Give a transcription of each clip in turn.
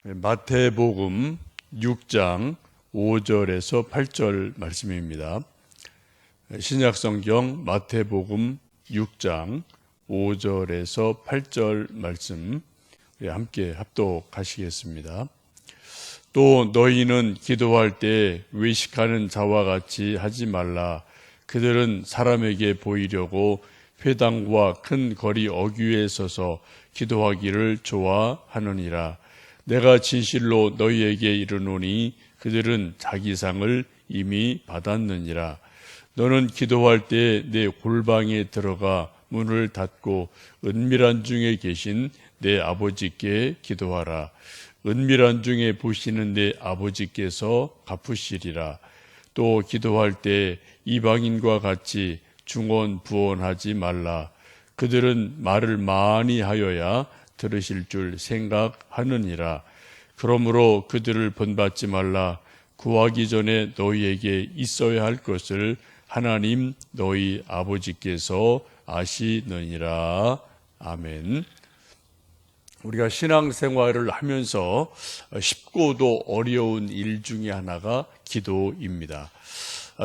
마태복음 6장 5절에서 8절 말씀입니다. 신약성경 마태복음 6장 5절에서 8절 말씀 함께 합독하시겠습니다. 또 너희는 기도할 때 외식하는 자와 같이 하지 말라. 그들은 사람에게 보이려고 회당과 큰 거리 어귀에 서서 기도하기를 좋아하느니라. 내가 진실로 너희에게 이르노니 그들은 자기 상을 이미 받았느니라. 너는 기도할 때 내 골방에 들어가 문을 닫고 은밀한 중에 계신 내 아버지께 기도하라. 은밀한 중에 보시는 내 아버지께서 갚으시리라. 또 기도할 때 이방인과 같이 중언부언하지 말라. 그들은 말을 많이 하여야 들으실 줄 생각하느니라. 그러므로 그들을 본받지 말라. 구하기 전에 너희에게 있어야 할 것을 하나님 너희 아버지께서 아시느니라. 아멘. 우리가 신앙생활을 하면서 쉽고도 어려운 일 중에 하나가 기도입니다.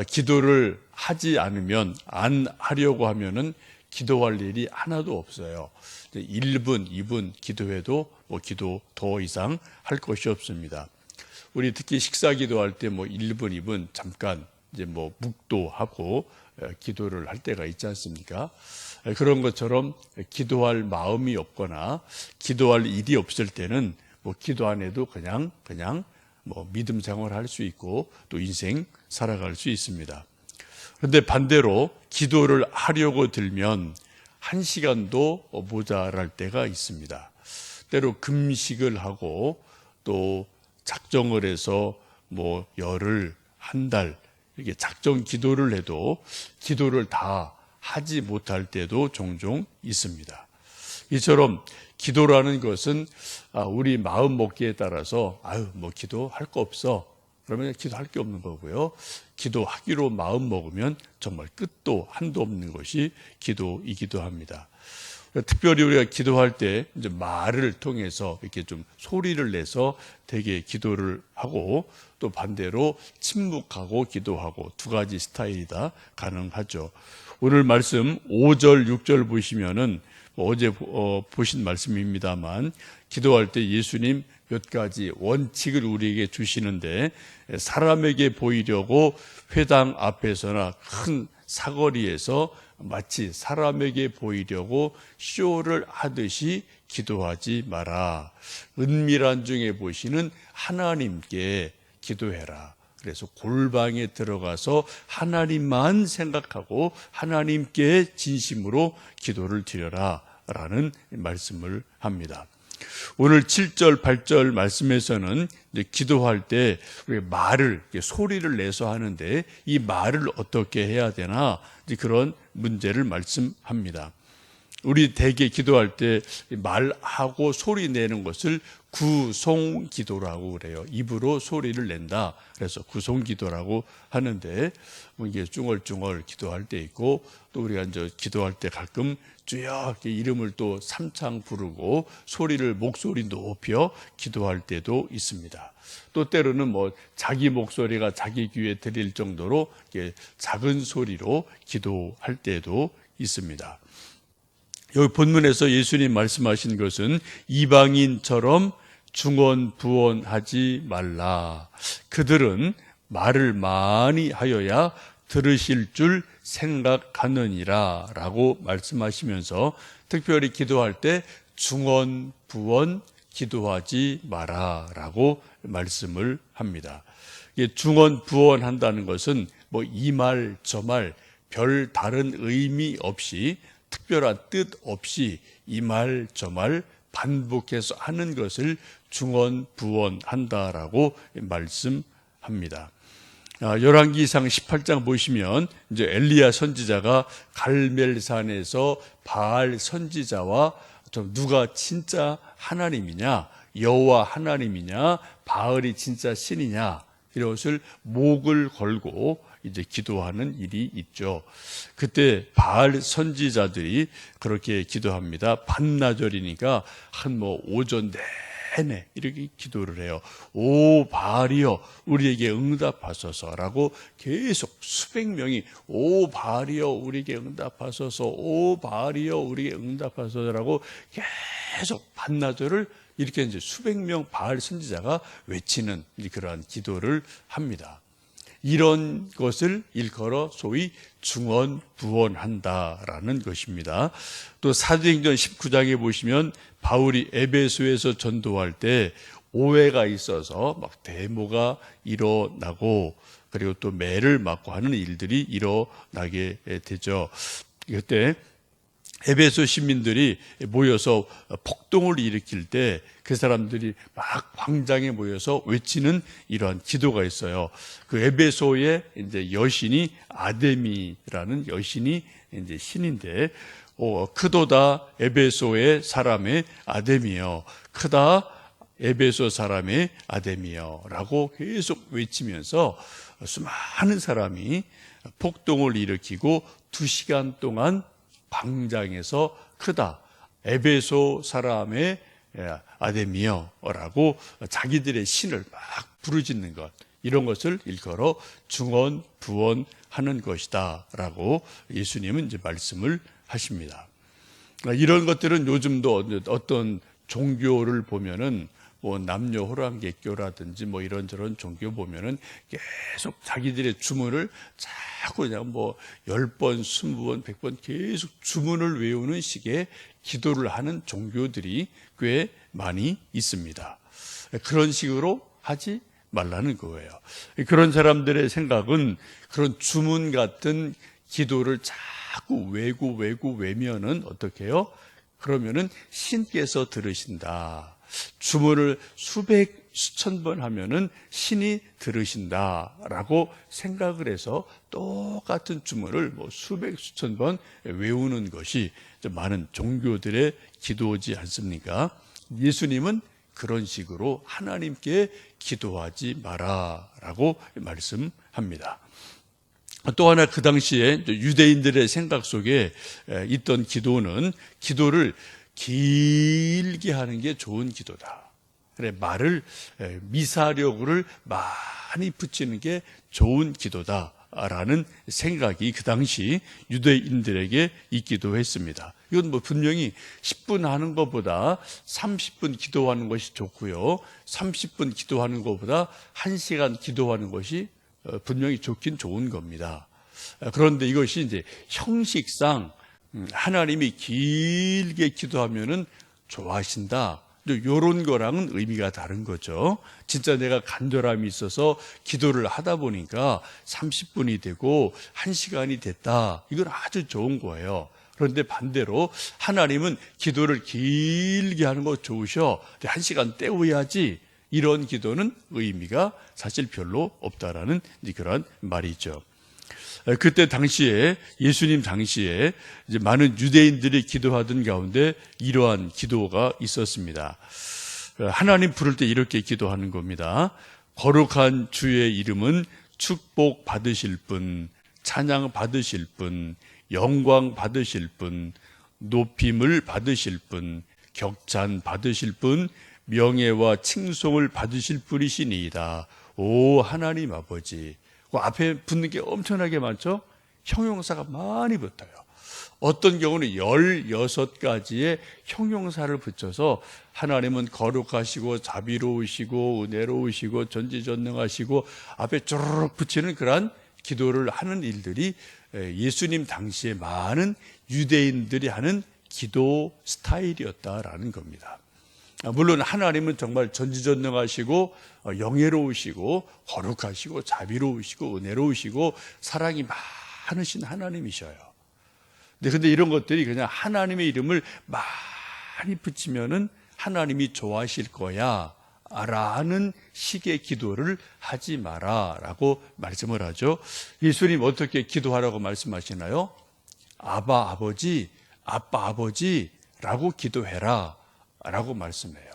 기도를 하지 않으면, 안 하려고 하면은 기도할 일이 하나도 없어요. 1분, 2분 기도해도 기도 더 이상 할 것이 없습니다. 우리 특히 식사 기도할 때 1분, 2분 잠깐 묵도하고 기도를 할 때가 있지 않습니까? 그런 것처럼 기도할 마음이 없거나 기도할 일이 없을 때는 기도 안 해도 그냥 믿음 생활할 수 있고 또 인생 살아갈 수 있습니다. 그런데 반대로 기도를 하려고 들면 1시간도 모자랄 때가 있습니다. 때로 금식을 하고 또 작정을 해서 열흘, 한 달 이렇게 작정 기도를 해도 기도를 다 하지 못할 때도 종종 있습니다. 이처럼 기도라는 것은 우리 마음 먹기에 따라서 기도할 거 없어. 그러면 기도할 게 없는 거고요. 기도하기로 마음 먹으면 정말 끝도 한도 없는 것이 기도이기도 합니다. 특별히 우리가 기도할 때 이제 말을 통해서 이렇게 좀 소리를 내서 되게 기도를 하고 또 반대로 침묵하고 기도하고 두 가지 스타일이 다 가능하죠. 오늘 말씀 5절, 6절 보시면은 어제 보신 말씀입니다만 기도할 때 예수님 몇 가지 원칙을 우리에게 주시는데 사람에게 보이려고 회당 앞에서나 큰 사거리에서 마치 사람에게 보이려고 쇼를 하듯이 기도하지 마라. 은밀한 중에 보시는 하나님께 기도해라. 그래서 골방에 들어가서 하나님만 생각하고 하나님께 진심으로 기도를 드려라 라는 말씀을 합니다. 오늘 7절, 8절 말씀에서는 기도할 때 말을, 소리를 내서 하는데 이 말을 어떻게 해야 되나 그런 문제를 말씀합니다. 우리 대개 기도할 때 말하고 소리 내는 것을 구송기도라고 그래요. 입으로 소리를 낸다. 그래서 구송기도라고 하는데 이게 쭝얼쭝얼 기도할 때 있고 또 우리가 이제 기도할 때 가끔 주여 이름을 또 삼창 부르고 목소리 높여 기도할 때도 있습니다. 또 때로는 자기 목소리가 자기 귀에 들릴 정도로 작은 소리로 기도할 때도 있습니다. 여기 본문에서 예수님 말씀하신 것은 이방인처럼 중언부언하지 말라. 그들은 말을 많이 하여야 들으실 줄 생각하느니라 라고 말씀하시면서 특별히 기도할 때 중언부언 기도하지 마라 라고 말씀을 합니다. 중언부언 한다는 것은 이 말 저 말 별 다른 의미 없이 특별한 뜻 없이 이 말 저 말 반복해서 하는 것을 중언부언 한다라고 말씀합니다. 열왕기상 18장 보시면 이제 엘리야 선지자가 갈멜산에서 바알 선지자와 누가 진짜 하나님이냐, 여호와 하나님이냐, 바알이 진짜 신이냐 이것을 목을 걸고 이제 기도하는 일이 있죠. 그때 바알 선지자들이 그렇게 기도합니다. 반나절이니까 한 오전 내내 이렇게 기도를 해요. 오 바알이여 우리에게 응답하소서라고 계속 수백 명이 오 바알이여 우리에게 응답하소서, 오 바알이여 우리에게 응답하소서라고 계속 반나절을 이렇게 이제 수백 명 바알 선지자가 외치는 그러한 기도를 합니다. 이런 것을 일컬어 소위 중언부언한다라는 것입니다. 또 사도행전 19장에 보시면 바울이 에베소에서 전도할 때 오해가 있어서 막 데모가 일어나고 그리고 또 매를 맞고 하는 일들이 일어나게 되죠. 그때 에베소 시민들이 모여서 폭동을 일으킬 때 그 사람들이 막 광장에 모여서 외치는 이러한 기도가 있어요. 그 에베소의 이제 여신이 아데미라는 여신이 이제 신인데, 크도다 에베소의 사람의 아데미여, 크다 에베소 사람의 아데미여라고 계속 외치면서 수많은 사람이 폭동을 일으키고 2시간 동안 광장에서 크다 에베소 사람의 아데미여라고 자기들의 신을 막 부르짖는 것, 이런 것을 일컬어 중언부언하는 것이다 라고 예수님은 이제 말씀을 하십니다. 이런 것들은 요즘도 어떤 종교를 보면은 뭐 남녀 호랑객교라든지 뭐 이런저런 종교 보면은 계속 자기들의 주문을 자꾸 그냥 뭐 10번, 20번, 100번 계속 주문을 외우는 식의 기도를 하는 종교들이 꽤 많이 있습니다. 그런 식으로 하지 말라는 거예요. 그런 사람들의 생각은 그런 주문 같은 기도를 자꾸 외면은 어떻게 해요? 그러면은 신께서 들으신다. 주문을 수천 번 하면은 신이 들으신다라고 생각을 해서 똑같은 주문을 뭐 수천 번 외우는 것이 많은 종교들의 기도지 않습니까? 예수님은 그런 식으로 하나님께 기도하지 마라라고 말씀합니다. 또 하나 그 당시에 유대인들의 생각 속에 있던 기도는 기도를 길게 하는 게 좋은 기도다. 그래, 말을 미사력을 많이 붙이는 게 좋은 기도다라는 생각이 그 당시 유대인들에게 있기도 했습니다. 이건 뭐 분명히 10분 하는 것보다 30분 기도하는 것이 좋고요. 30분 기도하는 것보다 1시간 기도하는 것이 분명히 좋긴 좋은 겁니다. 그런데 이것이 이제 형식상 하나님이 길게 기도하면은 좋아하신다, 이런 거랑은 의미가 다른 거죠. 진짜 내가 간절함이 있어서 기도를 하다 보니까 30분이 되고 1시간이 됐다, 이건 아주 좋은 거예요. 그런데 반대로 하나님은 기도를 길게 하는 거 좋으셔, 1시간 때워야지, 이런 기도는 의미가 사실 별로 없다라는 그런 말이죠. 그때 당시에, 예수님 당시에 이제 많은 유대인들이 기도하던 가운데 이러한 기도가 있었습니다. 하나님 부를 때 이렇게 기도하는 겁니다. 거룩한 주의 이름은 축복 받으실 분, 찬양 받으실 분, 영광 받으실 분, 높임을 받으실 분, 격찬 받으실 분, 명예와 칭송을 받으실 분이시니이다. 오 하나님 아버지. 그 앞에 붙는 게 엄청나게 많죠? 형용사가 많이 붙어요. 어떤 경우는 16가지의 형용사를 붙여서 하나님은 거룩하시고 자비로우시고 은혜로우시고 전지전능하시고 앞에 쭈르륵 붙이는 그런 기도를 하는 일들이 예수님 당시에 많은 유대인들이 하는 기도 스타일이었다라는 겁니다. 물론 하나님은 정말 전지전능하시고 영예로우시고 거룩하시고 자비로우시고 은혜로우시고 사랑이 많으신 하나님이셔요. 근데 이런 것들이 그냥 하나님의 이름을 많이 붙이면은 하나님이 좋아하실 거야 라는 식의 기도를 하지 마라 라고 말씀을 하죠. 예수님 어떻게 기도하라고 말씀하시나요? 아바 아버지, 아빠 아버지 라고 기도해라 라고 말씀해요.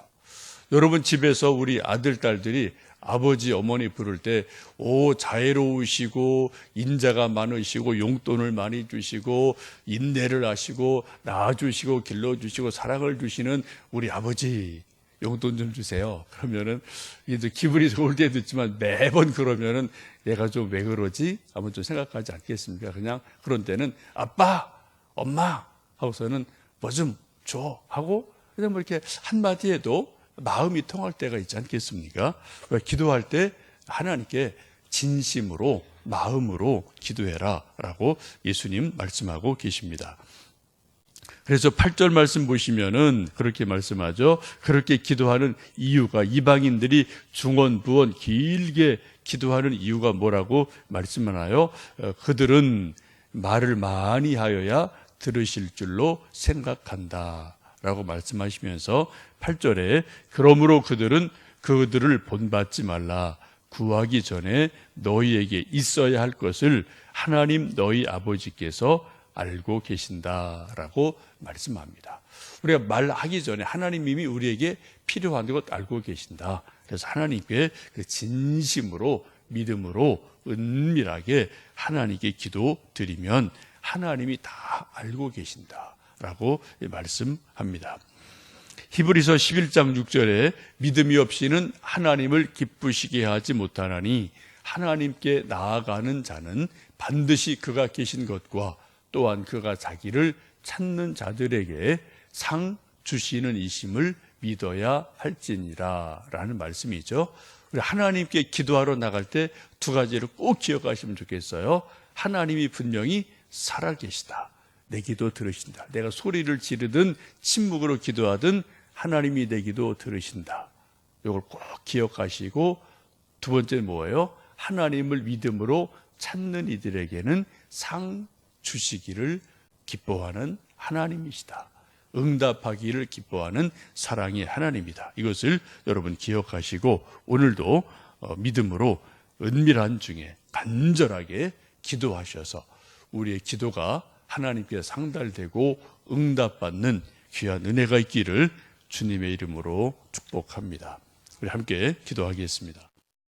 여러분 집에서 우리 아들, 딸들이 아버지, 어머니 부를 때, 오, 자애로우시고, 인자가 많으시고, 용돈을 많이 주시고, 인내를 하시고, 낳아주시고, 길러주시고, 사랑을 주시는 우리 아버지, 용돈 좀 주세요. 그러면은 이제 기분이 좋을 때도 있지만 매번 그러면은 얘가 좀 왜 그러지? 한번 좀 생각하지 않겠습니까? 그냥 그런 때는 아빠, 엄마 하고서는 뭐 좀 줘 하고 그냥 뭐 이렇게 한마디 해도 마음이 통할 때가 있지 않겠습니까? 기도할 때 하나님께 진심으로 마음으로 기도해라 라고 예수님 말씀하고 계십니다. 그래서 8절 말씀 보시면은 그렇게 말씀하죠. 그렇게 기도하는 이유가 이방인들이 중언부언 길게 기도하는 이유가 뭐라고 말씀하나요? 그들은 말을 많이 하여야 들으실 줄로 생각한다 라고 말씀하시면서 8절에 그러므로 그들을 본받지 말라. 구하기 전에 너희에게 있어야 할 것을 하나님 너희 아버지께서 알고 계신다라고 말씀합니다. 우리가 말하기 전에 하나님 이미 우리에게 필요한 것 알고 계신다. 그래서 하나님께 진심으로 믿음으로 은밀하게 하나님께 기도드리면 하나님이 다 알고 계신다라고 말씀합니다. 히브리서 11장 6절에 믿음이 없이는 하나님을 기쁘시게 하지 못하나니 하나님께 나아가는 자는 반드시 그가 계신 것과 또한 그가 자기를 찾는 자들에게 상 주시는 이심을 믿어야 할지니라 라는 말씀이죠. 우리 하나님께 기도하러 나갈 때 두 가지를 꼭 기억하시면 좋겠어요. 하나님이 분명히 살아계시다. 내 기도 들으신다. 내가 소리를 지르든 침묵으로 기도하든 하나님이 내 기도 들으신다. 이걸 꼭 기억하시고 두 번째는 뭐예요? 하나님을 믿음으로 찾는 이들에게는 상 주시기를 기뻐하는 하나님이시다. 응답하기를 기뻐하는 사랑의 하나님이다. 이것을 여러분 기억하시고 오늘도 믿음으로 은밀한 중에 간절하게 기도하셔서 우리의 기도가 하나님께 상달되고 응답받는 귀한 은혜가 있기를 주님의 이름으로 축복합니다. 우리 함께 기도하겠습니다.